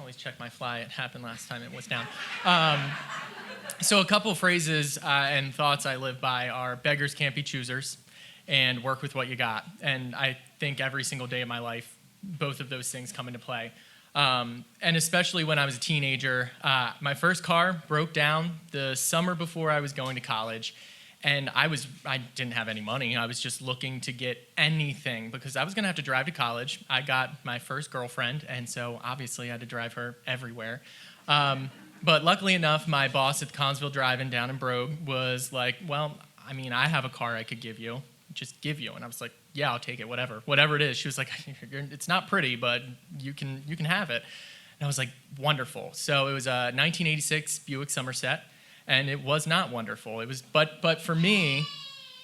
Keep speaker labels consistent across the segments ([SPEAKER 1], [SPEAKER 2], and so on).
[SPEAKER 1] always check my fly. It happened last time it was down. So a couple phrases and thoughts I live by are beggars can't be choosers and work with what you got. And I think every single day of my life, both of those things come into play. And especially when I was a teenager, my first car broke down the summer before I was going to college. And I didn't have any money. I was just looking to get anything because I was going to have to drive to college. I got my first girlfriend, and so obviously I had to drive her everywhere. But luckily enough, my boss at the Collinsville Drive-In down in Brogue was like, well, I mean, I have a car I could give you. Just give you. And I was like, yeah, I'll take it, whatever it is. She was like, it's not pretty, but you can have it. And I was like, wonderful. So it was a 1986 Buick Somerset. And it was not wonderful. It was, but for me,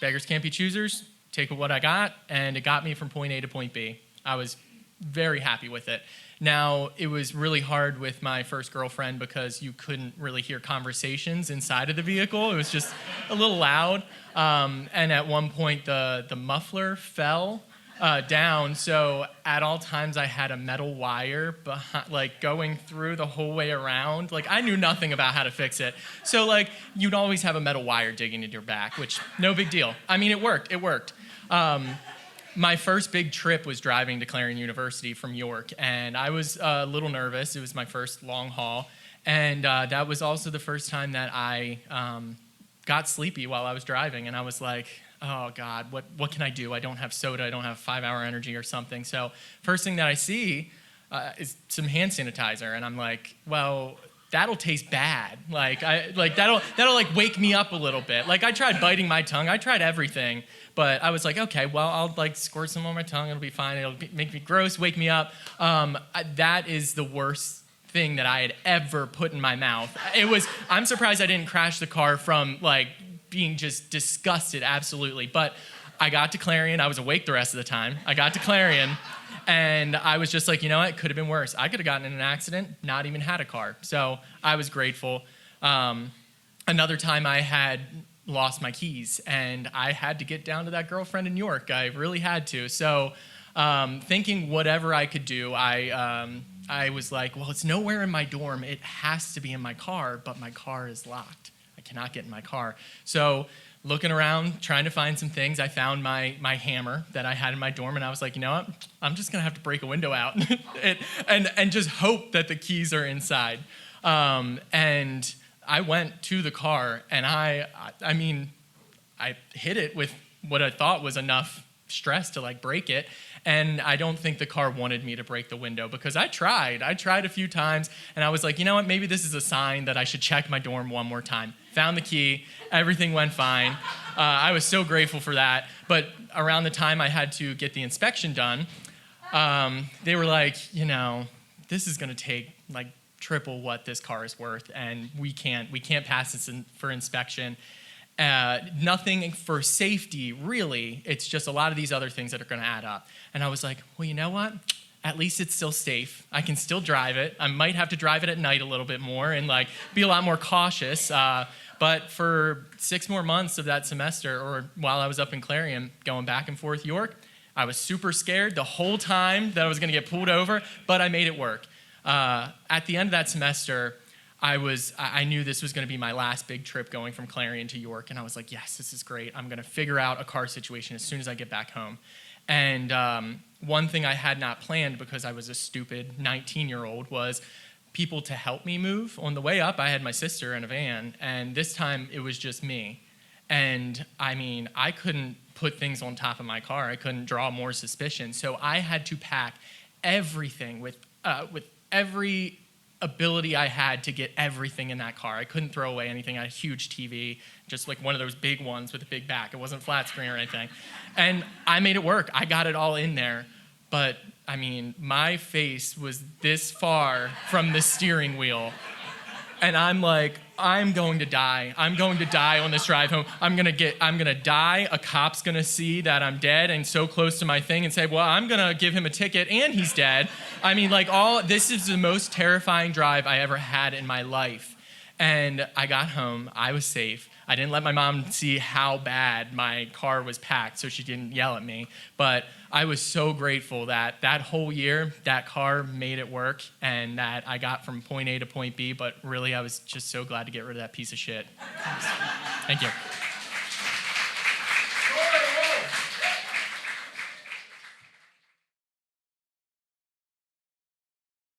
[SPEAKER 1] beggars can't be choosers. Take what I got, and it got me from point A to point B. I was very happy with it. Now, it was really hard with my first girlfriend because you couldn't really hear conversations inside of the vehicle. It was just a little loud. And at one point, the muffler fell down, so at all times I had a metal wire behind, like going through the whole way around. Like I knew nothing about how to fix it, so like you'd always have a metal wire digging into your back, which no big deal. I mean, it worked. My first big trip was driving to Clarion University from York, and I was a little nervous. It was my first long haul, and that was also the first time that I got sleepy while I was driving, and I was like, oh God, what can I do? I don't have soda, I don't have 5-hour energy or something. So first thing that I see is some hand sanitizer, and I'm like, well, that'll taste bad. That'll like wake me up a little bit. Like I tried biting my tongue, I tried everything, but I was like, okay, well, I'll like squirt some on my tongue, it'll be fine, make me gross, wake me up. That is the worst thing that I had ever put in my mouth. I'm surprised I didn't crash the car from like being just disgusted, absolutely. But I got to Clarion. I was awake the rest of the time. I got to Clarion, and I was just like, you know what? It could have been worse. I could have gotten in an accident, not even had a car. So I was grateful. Another time I had lost my keys, and I had to get down to that girlfriend in York. I really had to. So thinking whatever I could do, I was like, well, it's nowhere in my dorm. It has to be in my car, but my car is locked. Cannot get in my car. So looking around, trying to find some things, I found my hammer that I had in my dorm, and I was like, you know what? I'm just gonna have to break a window out and just hope that the keys are inside. And I went to the car, and I hit it with what I thought was enough stress to like break it. And I don't think the car wanted me to break the window because I tried a few times, and I was like, you know what, maybe this is a sign that I should check my dorm one more time. Found the key, everything went fine. I was so grateful for that. But around the time I had to get the inspection done, they were like, you know, this is gonna take like triple what this car is worth, and we can't pass this for inspection. Nothing for safety, really. It's just a lot of these other things that are going to add up. And I was like, well, you know what? At least it's still safe. I can still drive it. I might have to drive it at night a little bit more and like be a lot more cautious. But for 6 more months of that semester, or while I was up in Clarion, going back and forth York, I was super scared the whole time that I was going to get pulled over, but I made it work. At the end of that semester, I knew this was going to be my last big trip going from Clarion to York, and I was like, yes, this is great. I'm going to figure out a car situation as soon as I get back home. And one thing I had not planned because I was a stupid 19-year-old was people to help me move. On the way up, I had my sister in a van, and this time it was just me. And I mean, I couldn't put things on top of my car. I couldn't draw more suspicion. So I had to pack everything with every ability I had to get everything in that car. I couldn't throw away anything. I had a huge TV, just like one of those big ones with a big back. It wasn't flat screen or anything. And I made it work. I got it all in there. But, I mean, my face was this far from the steering wheel. And I'm like, I'm going to die. I'm going to die on this drive home. I'm gonna die. A cop's gonna see that I'm dead and so close to my thing and say, well, I'm gonna give him a ticket and he's dead. I mean, like this is the most terrifying drive I ever had in my life. And I got home, I was safe. I didn't let my mom see how bad my car was packed so she didn't yell at me. But I was so grateful that that whole year, that car made it work and that I got from point A to point B, but really I was just so glad to get rid of that piece of shit. Thank you.